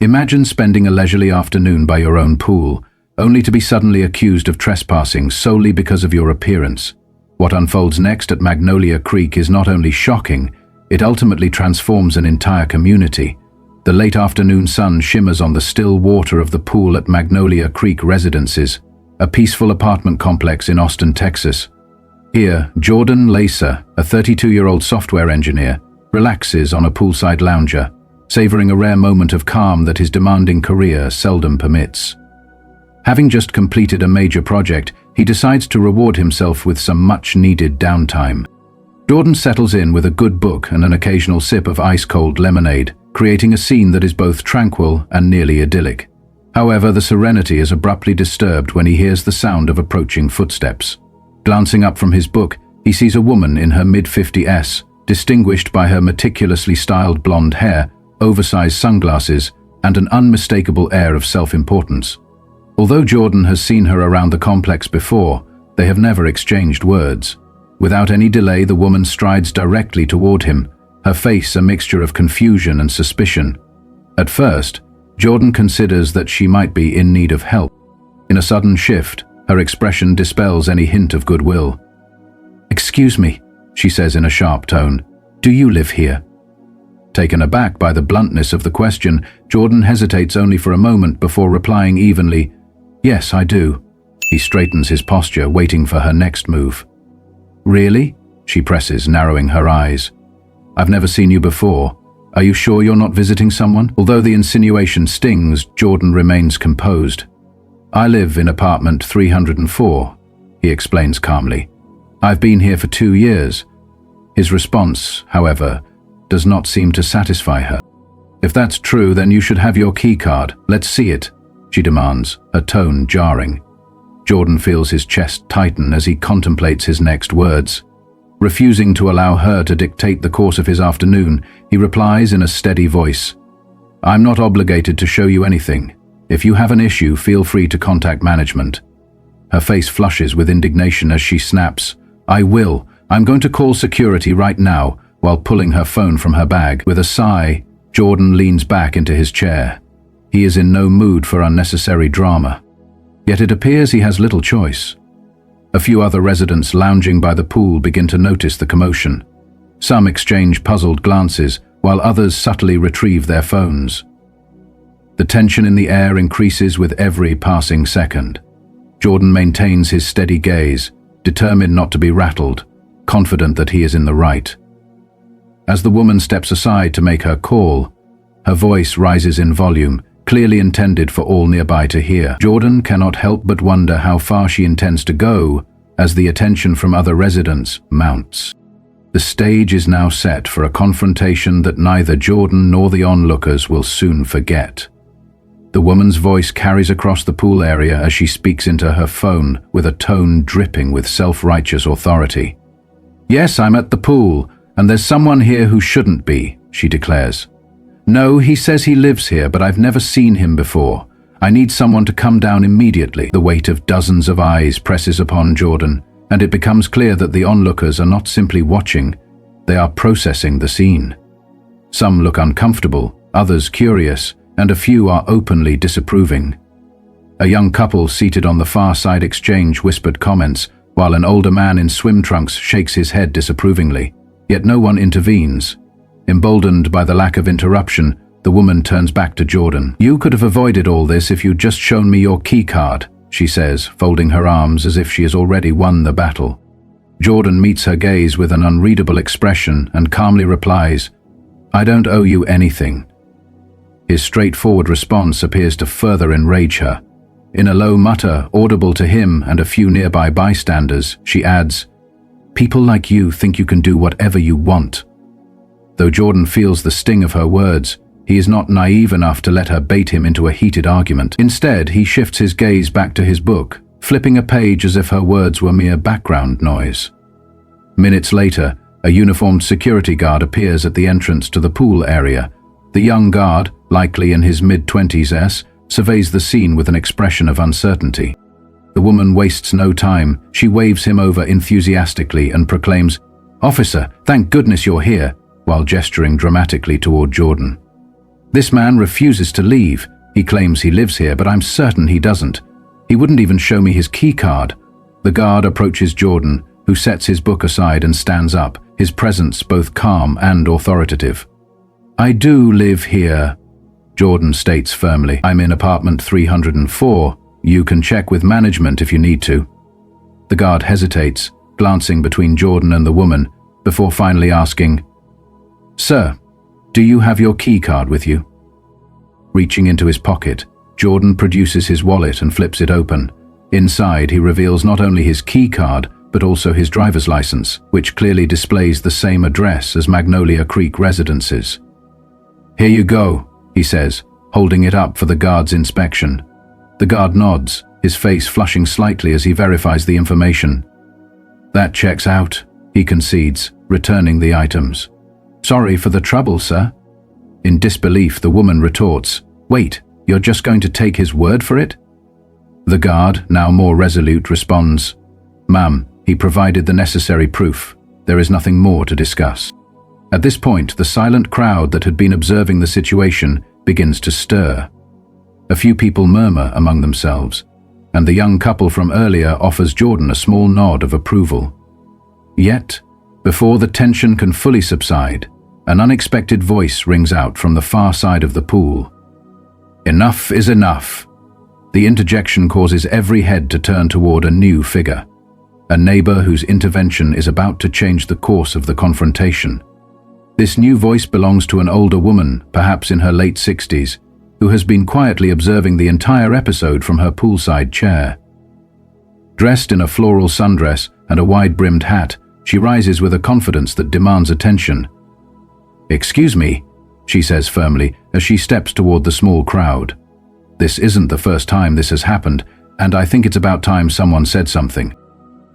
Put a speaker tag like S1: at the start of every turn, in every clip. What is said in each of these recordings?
S1: Imagine spending a leisurely afternoon by your own pool, only to be suddenly accused of trespassing solely because of your appearance. What unfolds next at Magnolia Creek is not only shocking, it ultimately transforms an entire community. The late afternoon sun shimmers on the still water of the pool at Magnolia Creek Residences, a peaceful apartment complex in Austin, Texas. Here, Jordan Lacer, a 32-year-old software engineer, relaxes on a poolside lounger, savoring a rare moment of calm that his demanding career seldom permits. Having just completed a major project, he decides to reward himself with some much-needed downtime. Jordan settles in with a good book and an occasional sip of ice-cold lemonade, creating a scene that is both tranquil and nearly idyllic. However, the serenity is abruptly disturbed when he hears the sound of approaching footsteps. Glancing up from his book, he sees a woman in her mid-50s, distinguished by her meticulously styled blonde hair, oversized sunglasses, and an unmistakable air of self-importance. Although Jordan has seen her around the complex before, they have never exchanged words. Without any delay, the woman strides directly toward him, her face a mixture of confusion and suspicion. At first, Jordan considers that she might be in need of help. In a sudden shift, her expression dispels any hint of goodwill. "Excuse me," she says in a sharp tone. "Do you live here?" Taken aback by the bluntness of the question, Jordan hesitates only for a moment before replying evenly, "Yes, I do." He straightens his posture, waiting for her next move. "Really?" she presses, narrowing her eyes. "I've never seen you before. Are you sure you're not visiting someone?" Although the insinuation stings, Jordan remains composed. "I live in apartment 304, he explains calmly. "I've been here for 2 years. His response, however, does not seem to satisfy her. "If that's true, then you should have your key card. Let's see it," she demands, her tone jarring. Jordan feels his chest tighten as he contemplates his next words. Refusing to allow her to dictate the course of his afternoon, he replies in a steady voice, "I'm not obligated to show you anything. If you have an issue, feel free to contact management." Her face flushes with indignation as she snaps, "I will. I'm going to call security right now," while pulling her phone from her bag. With a sigh, Jordan leans back into his chair. He is in no mood for unnecessary drama. Yet it appears he has little choice. A few other residents lounging by the pool begin to notice the commotion. Some exchange puzzled glances, while others subtly retrieve their phones. The tension in the air increases with every passing second. Jordan maintains his steady gaze, determined not to be rattled, confident that he is in the right. As the woman steps aside to make her call, her voice rises in volume, clearly intended for all nearby to hear. Jordan cannot help but wonder how far she intends to go as the attention from other residents mounts. The stage is now set for a confrontation that neither Jordan nor the onlookers will soon forget. The woman's voice carries across the pool area as she speaks into her phone with a tone dripping with self-righteous authority. "Yes, I'm at the pool, and there's someone here who shouldn't be," she declares. "No, he says he lives here, but I've never seen him before. I need someone to come down immediately." The weight of dozens of eyes presses upon Jordan, and it becomes clear that the onlookers are not simply watching, they are processing the scene. Some look uncomfortable, others curious, and a few are openly disapproving. A young couple seated on the far side exchange whispered comments, while an older man in swim trunks shakes his head disapprovingly. Yet no one intervenes. Emboldened by the lack of interruption, the woman turns back to Jordan. "You could have avoided all this if you'd just shown me your key card," she says, folding her arms as if she has already won the battle. Jordan meets her gaze with an unreadable expression and calmly replies, "I don't owe you anything." His straightforward response appears to further enrage her. In a low mutter, audible to him and a few nearby bystanders, she adds, "People like you think you can do whatever you want." Though Jordan feels the sting of her words, he is not naive enough to let her bait him into a heated argument. Instead, he shifts his gaze back to his book, flipping a page as if her words were mere background noise. Minutes later, a uniformed security guard appears at the entrance to the pool area. The young guard, likely in his mid-20s, surveys the scene with an expression of uncertainty. The woman wastes no time. She waves him over enthusiastically and proclaims, "Officer, thank goodness you're here," while gesturing dramatically toward Jordan. This man refuses to leave. He claims he lives here, but I'm certain he doesn't. He wouldn't even show me his key card. The guard approaches Jordan, who sets his book aside and stands up, his presence both calm and authoritative. I do live here, Jordan states firmly. I'm in apartment 304. You can check with management if you need to. The guard hesitates, glancing between Jordan and the woman, before finally asking, Sir, do you have your key card with you? Reaching into his pocket, Jordan produces his wallet and flips it open. Inside, he reveals not only his key card, but also his driver's license, which clearly displays the same address as Magnolia Creek residences. Here you go, he says, holding it up for the guard's inspection. The guard nods, his face flushing slightly as he verifies the information. That checks out, he concedes, returning the items. Sorry for the trouble, sir. In disbelief, the woman retorts, Wait, you're just going to take his word for it? The guard, now more resolute, responds, Ma'am, he provided the necessary proof. There is nothing more to discuss. At this point, the silent crowd that had been observing the situation begins to stir. A few people murmur among themselves, and the young couple from earlier offers Jordan a small nod of approval. Yet, before the tension can fully subside, an unexpected voice rings out from the far side of the pool. Enough is enough. The interjection causes every head to turn toward a new figure, a neighbor whose intervention is about to change the course of the confrontation. This new voice belongs to an older woman, perhaps in her late 60s, who has been quietly observing the entire episode from her poolside chair. Dressed in a floral sundress and a wide-brimmed hat, she rises with a confidence that demands attention. Excuse me, she says firmly as she steps toward the small crowd. This isn't the first time this has happened, and I think it's about time someone said something.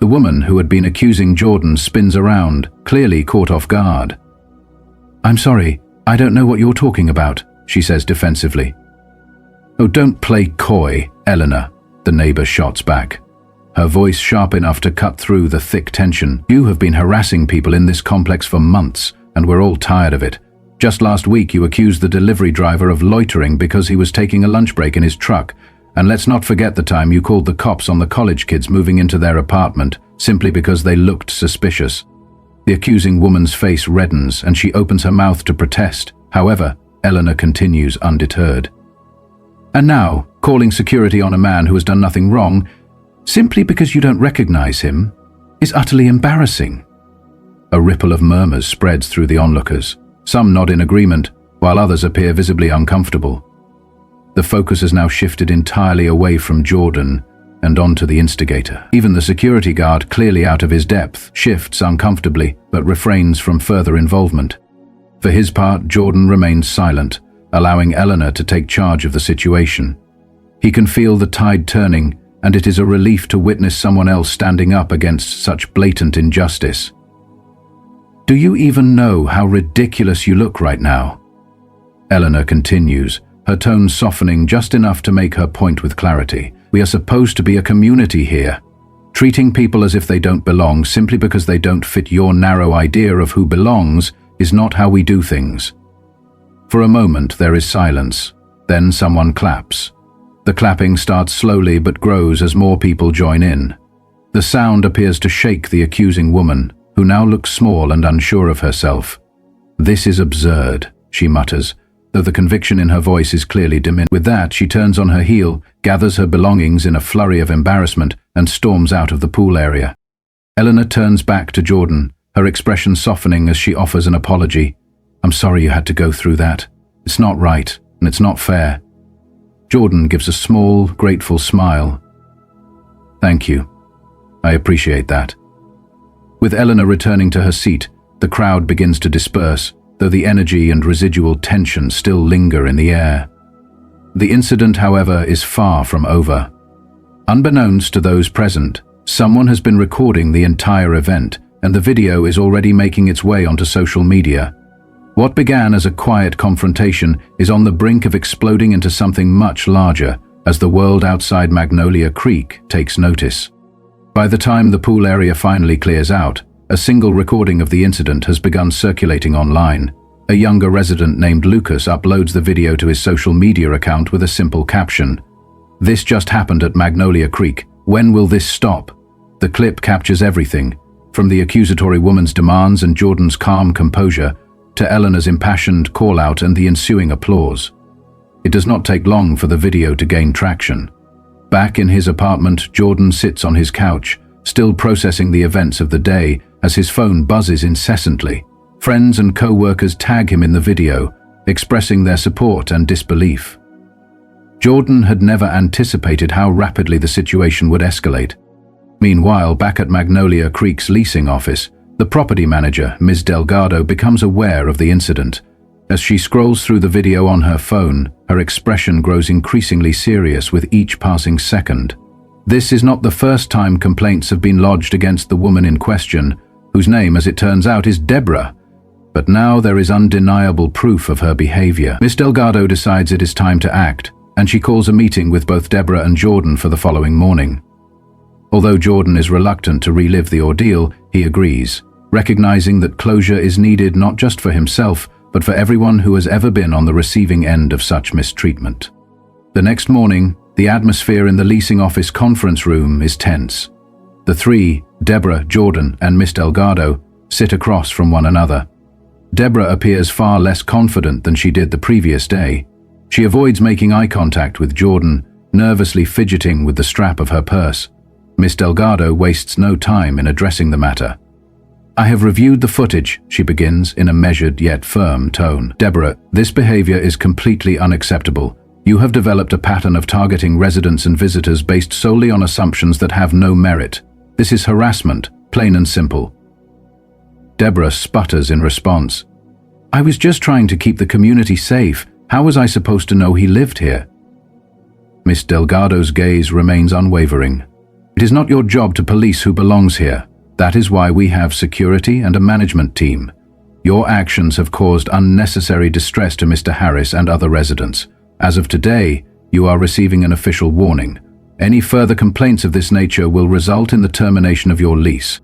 S1: The woman who had been accusing Jordan spins around, clearly caught off guard. I'm sorry, I don't know what you're talking about, she says defensively. Oh, don't play coy, Eleanor, the neighbor shots back, her voice sharp enough to cut through the thick tension. You have been harassing people in this complex for months, and we're all tired of it. Just last week you accused the delivery driver of loitering because he was taking a lunch break in his truck, and let's not forget the time you called the cops on the college kids moving into their apartment simply because they looked suspicious. The accusing woman's face reddens and she opens her mouth to protest. However, Eleanor continues undeterred. And now, calling security on a man who has done nothing wrong, simply because you don't recognize him, is utterly embarrassing. A ripple of murmurs spreads through the onlookers. Some nod in agreement, while others appear visibly uncomfortable. The focus has now shifted entirely away from Jordan and onto the instigator. Even the security guard, clearly out of his depth, shifts uncomfortably but refrains from further involvement. For his part, Jordan remains silent, allowing Eleanor to take charge of the situation. He can feel the tide turning, and it is a relief to witness someone else standing up against such blatant injustice. Do you even know how ridiculous you look right now? Eleanor continues, her tone softening just enough to make her point with clarity. We are supposed to be a community here. Treating people as if they don't belong simply because they don't fit your narrow idea of who belongs is not how we do things. For a moment there is silence, then someone claps. The clapping starts slowly but grows as more people join in. The sound appears to shake the accusing woman, who now looks small and unsure of herself. This is absurd, she mutters, though the conviction in her voice is clearly diminished. With that, she turns on her heel, gathers her belongings in a flurry of embarrassment, and storms out of the pool area. Eleanor turns back to Jordan, her expression softening as she offers an apology. I'm sorry you had to go through that. It's not right, and it's not fair. Jordan gives a small, grateful smile. Thank you. I appreciate that. With Eleanor returning to her seat, the crowd begins to disperse, though the energy and residual tension still linger in the air. The incident, however, is far from over. Unbeknownst to those present, someone has been recording the entire event, and the video is already making its way onto social media. What began as a quiet confrontation is on the brink of exploding into something much larger as the world outside Magnolia Creek takes notice. By the time the pool area finally clears out, a single recording of the incident has begun circulating online. A younger resident named Lucas uploads the video to his social media account with a simple caption: "This just happened at Magnolia Creek. When will this stop?" The clip captures everything, from the accusatory woman's demands and Jordan's calm composure to Eleanor's impassioned call-out and the ensuing applause. It does not take long for the video to gain traction. Back in his apartment, Jordan sits on his couch, still processing the events of the day as his phone buzzes incessantly. Friends and co-workers tag him in the video, expressing their support and disbelief. Jordan had never anticipated how rapidly the situation would escalate. Meanwhile, back at Magnolia Creek's leasing office, the property manager, Ms. Delgado, becomes aware of the incident. As she scrolls through the video on her phone, her expression grows increasingly serious with each passing second. This is not the first time complaints have been lodged against the woman in question, whose name, as it turns out, is Deborah. But now there is undeniable proof of her behavior. Ms. Delgado decides it is time to act, and she calls a meeting with both Deborah and Jordan for the following morning. Although Jordan is reluctant to relive the ordeal, he agrees, recognizing that closure is needed not just for himself, but for everyone who has ever been on the receiving end of such mistreatment. The next morning, the atmosphere in the leasing office conference room is tense. The three, Deborah, Jordan, and Miss Delgado, sit across from one another. Deborah appears far less confident than she did the previous day. She avoids making eye contact with Jordan, nervously fidgeting with the strap of her purse. Miss Delgado wastes no time in addressing the matter. "I have reviewed the footage," she begins in a measured yet firm tone. "Deborah, this behavior is completely unacceptable. You have developed a pattern of targeting residents and visitors based solely on assumptions that have no merit. This is harassment, plain and simple." Deborah sputters in response. "I was just trying to keep the community safe. How was I supposed to know he lived here?" Miss Delgado's gaze remains unwavering. "It is not your job to police who belongs here. That is why we have security and a management team. Your actions have caused unnecessary distress to Mr. Harris and other residents. As of today, you are receiving an official warning. Any further complaints of this nature will result in the termination of your lease."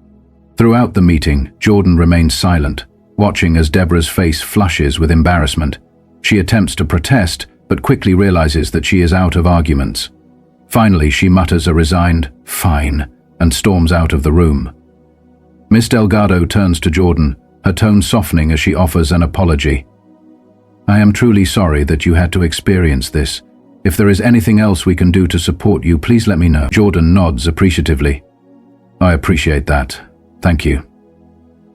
S1: Throughout the meeting, Jordan remains silent, watching as Deborah's face flushes with embarrassment. She attempts to protest, but quickly realizes that she is out of arguments. Finally, she mutters a resigned, "Fine," and storms out of the room. Miss Delgado turns to Jordan, her tone softening as she offers an apology. "I am truly sorry that you had to experience this. If there is anything else we can do to support you, please let me know." Jordan nods appreciatively. "I appreciate that. Thank you."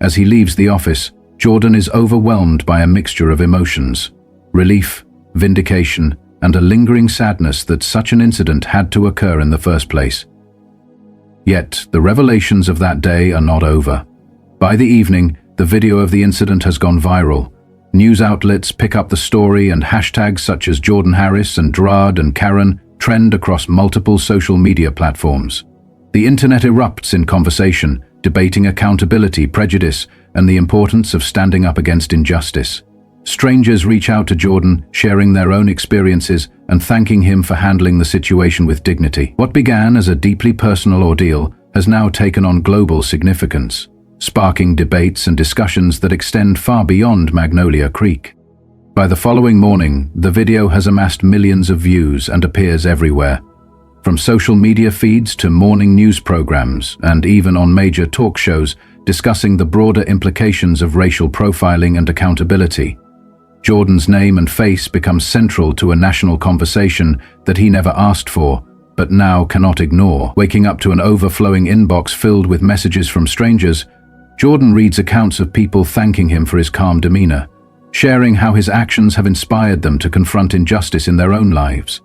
S1: As he leaves the office, Jordan is overwhelmed by a mixture of emotions: relief, vindication, and a lingering sadness that such an incident had to occur in the first place. Yet, the revelations of that day are not over. By the evening, the video of the incident has gone viral. News outlets pick up the story, and hashtags such as Jordan Harris and Drad and Karen trend across multiple social media platforms. The internet erupts in conversation, debating accountability, prejudice, and the importance of standing up against injustice. Strangers reach out to Jordan, sharing their own experiences and thanking him for handling the situation with dignity. What began as a deeply personal ordeal has now taken on global significance, sparking debates and discussions that extend far beyond Magnolia Creek. By the following morning, the video has amassed millions of views and appears everywhere, from social media feeds to morning news programs, and even on major talk shows discussing the broader implications of racial profiling and accountability. Jordan's name and face become central to a national conversation that he never asked for, but now cannot ignore. Waking up to an overflowing inbox filled with messages from strangers, Jordan reads accounts of people thanking him for his calm demeanor, sharing how his actions have inspired them to confront injustice in their own lives.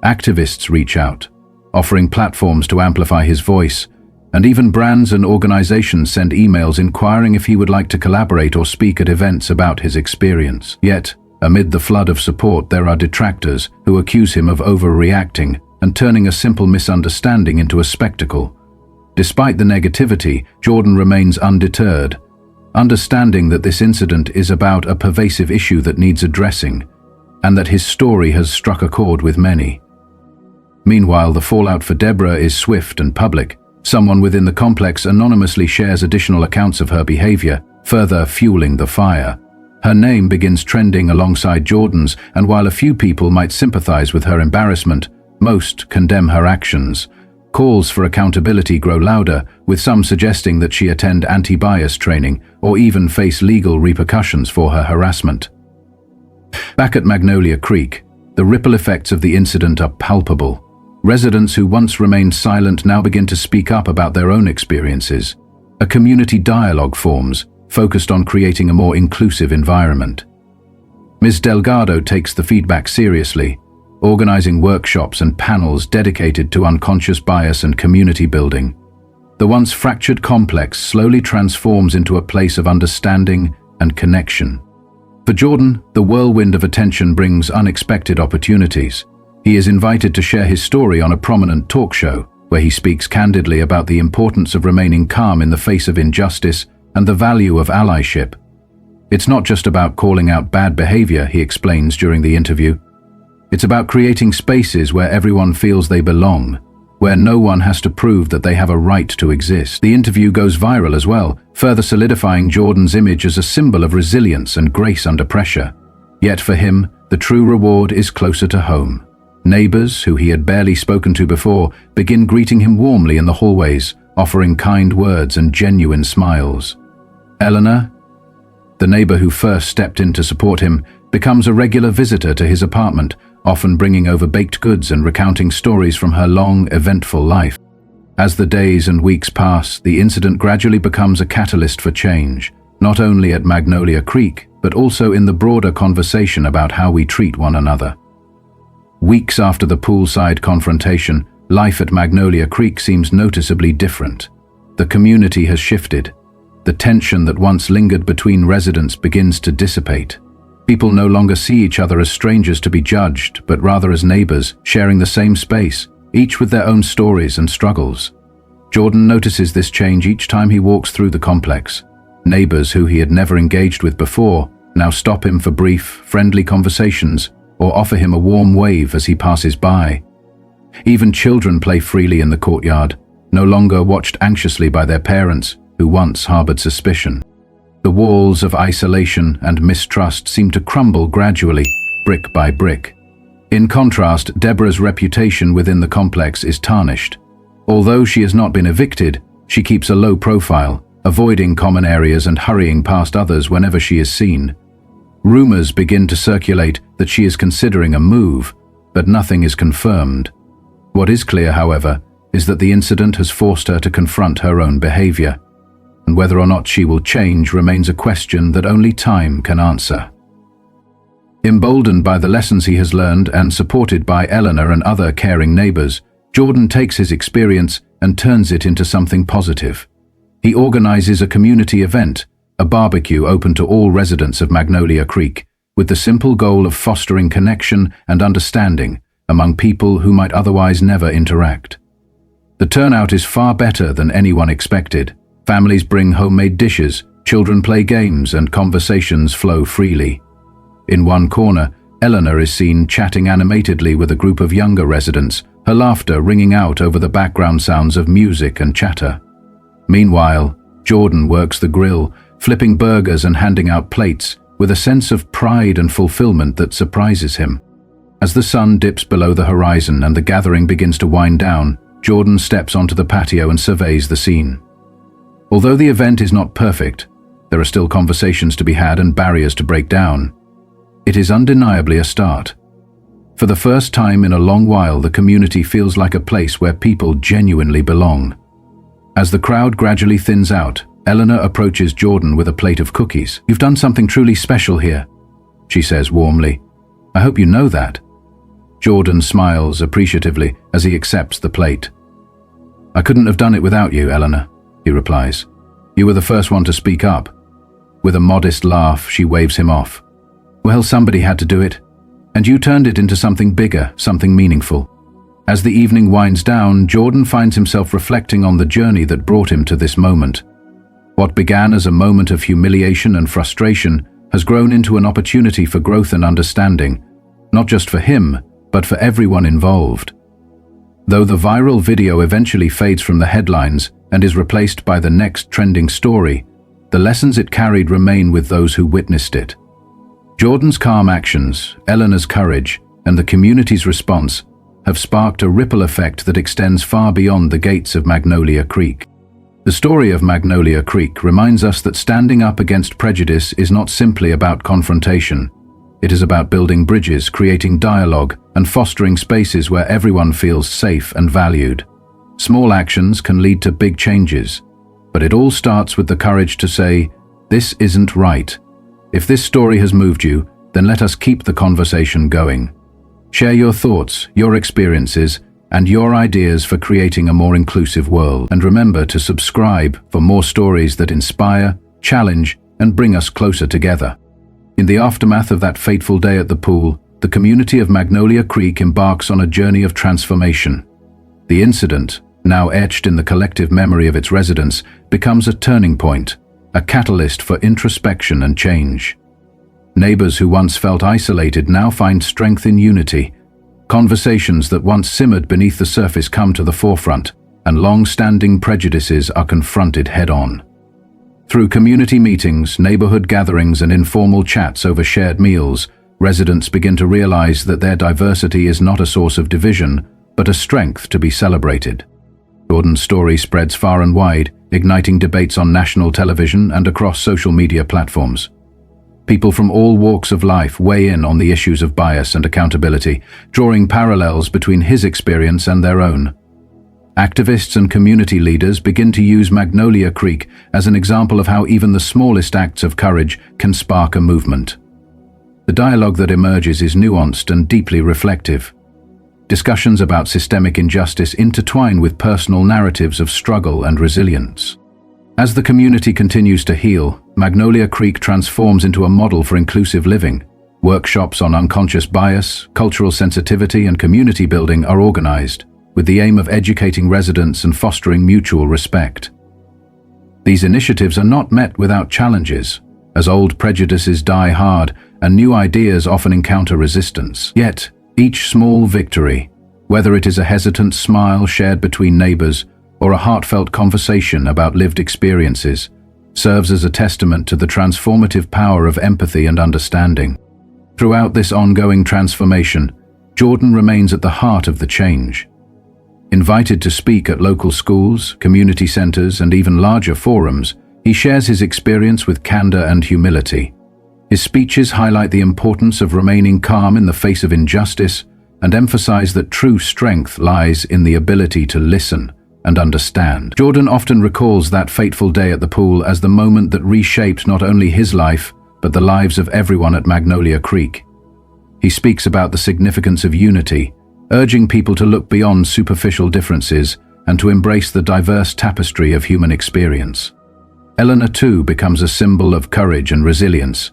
S1: Activists reach out, offering platforms to amplify his voice, and even brands and organizations send emails inquiring if he would like to collaborate or speak at events about his experience. Yet, amid the flood of support, there are detractors who accuse him of overreacting and turning a simple misunderstanding into a spectacle. Despite the negativity, Jordan remains undeterred, understanding that this incident is about a pervasive issue that needs addressing, and that his story has struck a chord with many. Meanwhile, the fallout for Deborah is swift and public. Someone within the complex anonymously shares additional accounts of her behavior, further fueling the fire. Her name begins trending alongside Jordan's, and while a few people might sympathize with her embarrassment, most condemn her actions. Calls for accountability grow louder, with some suggesting that she attend anti-bias training or even face legal repercussions for her harassment. Back at Magnolia Creek, the ripple effects of the incident are palpable. Residents who once remained silent now begin to speak up about their own experiences. A community dialogue forms, focused on creating a more inclusive environment. Ms. Delgado takes the feedback seriously, organizing workshops and panels dedicated to unconscious bias and community building. The once fractured complex slowly transforms into a place of understanding and connection. For Jordan, the whirlwind of attention brings unexpected opportunities. He is invited to share his story on a prominent talk show, where he speaks candidly about the importance of remaining calm in the face of injustice and the value of allyship. It's not just about calling out bad behavior, he explains during the interview. It's about creating spaces where everyone feels they belong, where no one has to prove that they have a right to exist. The interview goes viral as well, further solidifying Jordan's image as a symbol of resilience and grace under pressure. Yet for him, the true reward is closer to home. Neighbors, who he had barely spoken to before, begin greeting him warmly in the hallways, offering kind words and genuine smiles. Eleanor, the neighbor who first stepped in to support him, becomes a regular visitor to his apartment, often bringing over baked goods and recounting stories from her long, eventful life. As the days and weeks pass, the incident gradually becomes a catalyst for change, not only at Magnolia Creek, but also in the broader conversation about how we treat one another. Weeks after the Poolside confrontation, life at Magnolia Creek seems noticeably different. The community has shifted. The tension that once lingered between residents begins to dissipate. People no longer see each other as strangers to be judged, but rather as neighbors, sharing the same space, each with their own stories and struggles. Jordan notices this change each time he walks through the complex. Neighbors who he had never engaged with before now stop him for brief, friendly conversations or offer him a warm wave as he passes by. Even children play freely in the courtyard, no longer watched anxiously by their parents, who once harbored suspicion. The walls of isolation and mistrust seem to crumble gradually, brick by brick. In contrast, Deborah's reputation within the complex is tarnished. Although she has not been evicted, she keeps a low profile, avoiding common areas and hurrying past others whenever she is seen. Rumors begin to circulate that she is considering a move, but nothing is confirmed. What is clear, however, is that the incident has forced her to confront her own behavior, and whether or not she will change remains a question that only time can answer. Emboldened by the lessons he has learned and supported by Eleanor and other caring neighbors, Jordan takes his experience and turns it into something positive. He organizes a community event, a barbecue open to all residents of Magnolia Creek, with the simple goal of fostering connection and understanding among people who might otherwise never interact. The turnout is far better than anyone expected. Families bring homemade dishes, children play games, and conversations flow freely. In one corner, Eleanor is seen chatting animatedly with a group of younger residents, her laughter ringing out over the background sounds of music and chatter. Meanwhile, Jordan works the grill, flipping burgers and handing out plates, with a sense of pride and fulfillment that surprises him. As the sun dips below the horizon and the gathering begins to wind down, Jordan steps onto the patio and surveys the scene. Although the event is not perfect, there are still conversations to be had and barriers to break down. It is undeniably a start. For the first time in a long while, the community feels like a place where people genuinely belong. As the crowd gradually thins out, Eleanor approaches Jordan with a plate of cookies. "You've done something truly special here," she says warmly. "I hope you know that." Jordan smiles appreciatively as he accepts the plate. "I couldn't have done it without you, Eleanor," he replies. "You were the first one to speak up." With a modest laugh, she waves him off. "Well, somebody had to do it, and you turned it into something bigger, something meaningful." As the evening winds down, Jordan finds himself reflecting on the journey that brought him to this moment. What began as a moment of humiliation and frustration has grown into an opportunity for growth and understanding, not just for him, but for everyone involved. Though the viral video eventually fades from the headlines and is replaced by the next trending story, the lessons it carried remain with those who witnessed it. Jordan's calm actions, Eleanor's courage, and the community's response have sparked a ripple effect that extends far beyond the gates of Magnolia Creek. The story of Magnolia Creek reminds us that standing up against prejudice is not simply about confrontation. It is about building bridges, creating dialogue, and fostering spaces where everyone feels safe and valued. Small actions can lead to big changes, but it all starts with the courage to say, "This isn't right." If this story has moved you, then let us keep the conversation going. Share your thoughts, your experiences, and your ideas for creating a more inclusive world. And remember to subscribe for more stories that inspire, challenge, and bring us closer together. In the aftermath of that fateful day at the pool, the community of Magnolia Creek embarks on a journey of transformation. The incident, now etched in the collective memory of its residents, becomes a turning point, a catalyst for introspection and change. Neighbors who once felt isolated now find strength in unity. Conversations that once simmered beneath the surface come to the forefront, and long-standing prejudices are confronted head-on. Through community meetings, neighborhood gatherings, and informal chats over shared meals, residents begin to realize that their diversity is not a source of division, but a strength to be celebrated. Jordan's story spreads far and wide, igniting debates on national television and across social media platforms. People from all walks of life weigh in on the issues of bias and accountability, drawing parallels between his experience and their own. Activists and community leaders begin to use Magnolia Creek as an example of how even the smallest acts of courage can spark a movement. The dialogue that emerges is nuanced and deeply reflective. Discussions about systemic injustice intertwine with personal narratives of struggle and resilience. As the community continues to heal, Magnolia Creek transforms into a model for inclusive living. Workshops on unconscious bias, cultural sensitivity, and community building are organized, with the aim of educating residents and fostering mutual respect. These initiatives are not met without challenges, as old prejudices die hard and new ideas often encounter resistance. Yet, each small victory, whether it is a hesitant smile shared between neighbors or a heartfelt conversation about lived experiences, serves as a testament to the transformative power of empathy and understanding. Throughout this ongoing transformation, Jordan remains at the heart of the change. Invited to speak at local schools, community centers, and even larger forums, he shares his experience with candor and humility. His speeches highlight the importance of remaining calm in the face of injustice and emphasize that true strength lies in the ability to listen and understand. Jordan often recalls that fateful day at the pool as the moment that reshaped not only his life, but the lives of everyone at Magnolia Creek. He speaks about the significance of unity, urging people to look beyond superficial differences and to embrace the diverse tapestry of human experience. Eleanor, too, becomes a symbol of courage and resilience.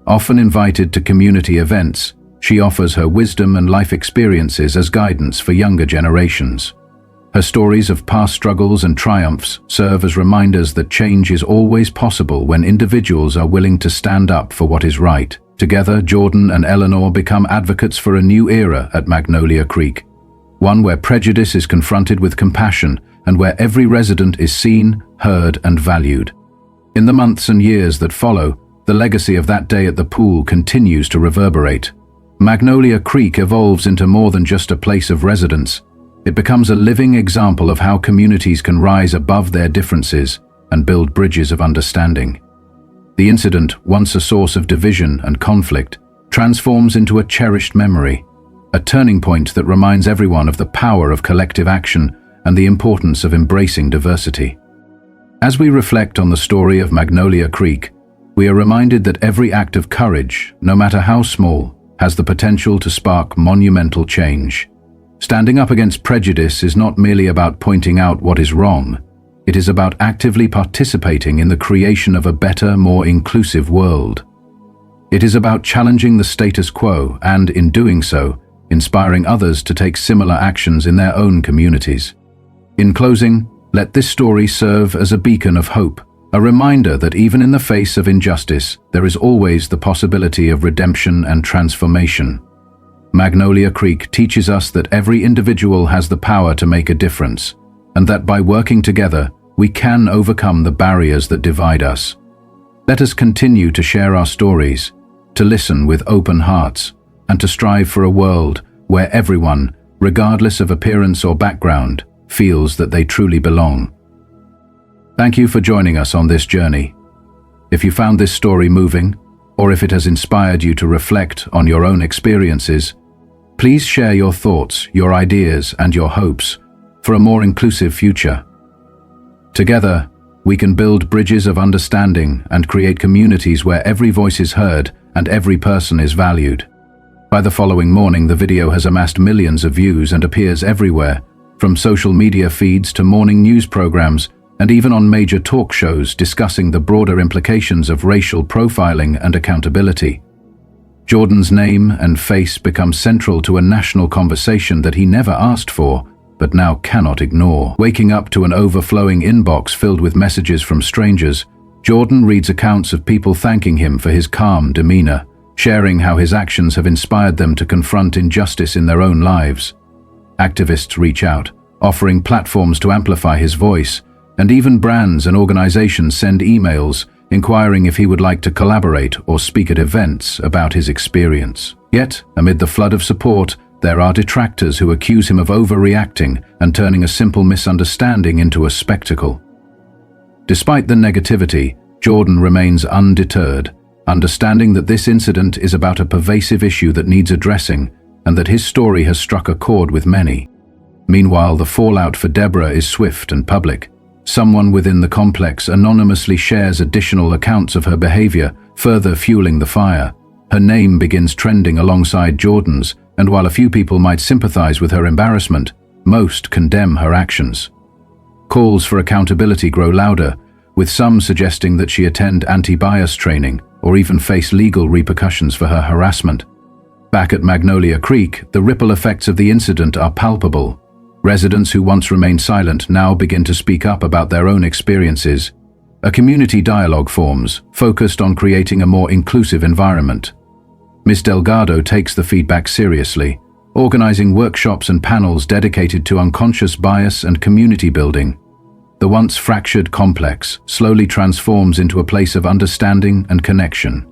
S1: Often invited to community events, she offers her wisdom and life experiences as guidance for younger generations. Her stories of past struggles and triumphs serve as reminders that change is always possible when individuals are willing to stand up for what is right. Together, Jordan and Eleanor become advocates for a new era at Magnolia Creek, one where prejudice is confronted with compassion and where every resident is seen, heard, and valued. In the months and years that follow, the legacy of that day at the pool continues to reverberate. Magnolia Creek evolves into more than just a place of residence. It becomes a living example of how communities can rise above their differences and build bridges of understanding. The incident, once a source of division and conflict, transforms into a cherished memory, a turning point that reminds everyone of the power of collective action and the importance of embracing diversity. As we reflect on the story of Magnolia Creek, we are reminded that every act of courage, no matter how small, has the potential to spark monumental change. Standing up against prejudice is not merely about pointing out what is wrong. It is about actively participating in the creation of a better, more inclusive world. It is about challenging the status quo and, in doing so, inspiring others to take similar actions in their own communities. In closing, let this story serve as a beacon of hope, a reminder that even in the face of injustice, there is always the possibility of redemption and transformation. Magnolia Creek teaches us that every individual has the power to make a difference, and that by working together, we can overcome the barriers that divide us. Let us continue to share our stories, to listen with open hearts, and to strive for a world where everyone, regardless of appearance or background, feels that they truly belong. Thank you for joining us on this journey. If you found this story moving, or if it has inspired you to reflect on your own experiences, please share your thoughts, your ideas, and your hopes for a more inclusive future. Together, we can build bridges of understanding and create communities where every voice is heard and every person is valued. By the following morning, the video has amassed millions of views and appears everywhere, from social media feeds to morning news programs, and even on major talk shows discussing the broader implications of racial profiling and accountability. Jordan's name and face become central to a national conversation that he never asked for, but now cannot ignore. Waking up to an overflowing inbox filled with messages from strangers, Jordan reads accounts of people thanking him for his calm demeanor, sharing how his actions have inspired them to confront injustice in their own lives. Activists reach out, offering platforms to amplify his voice, and even brands and organizations send emails inquiring if he would like to collaborate or speak at events about his experience. Yet, amid the flood of support, there are detractors who accuse him of overreacting and turning a simple misunderstanding into a spectacle. Despite the negativity, Jordan remains undeterred, understanding that this incident is about a pervasive issue that needs addressing and that his story has struck a chord with many. Meanwhile, the fallout for Deborah is swift and public. Someone within the complex anonymously shares additional accounts of her behavior, further fueling the fire. Her name begins trending alongside Jordan's, and while a few people might sympathize with her embarrassment, most condemn her actions. Calls for accountability grow louder, with some suggesting that she attend anti-bias training or even face legal repercussions for her harassment. Back at Magnolia Creek, the ripple effects of the incident are palpable. Residents who once remained silent now begin to speak up about their own experiences. A community dialogue forms, focused on creating a more inclusive environment. Ms. Delgado takes the feedback seriously, organizing workshops and panels dedicated to unconscious bias and community building. The once fractured complex slowly transforms into a place of understanding and connection.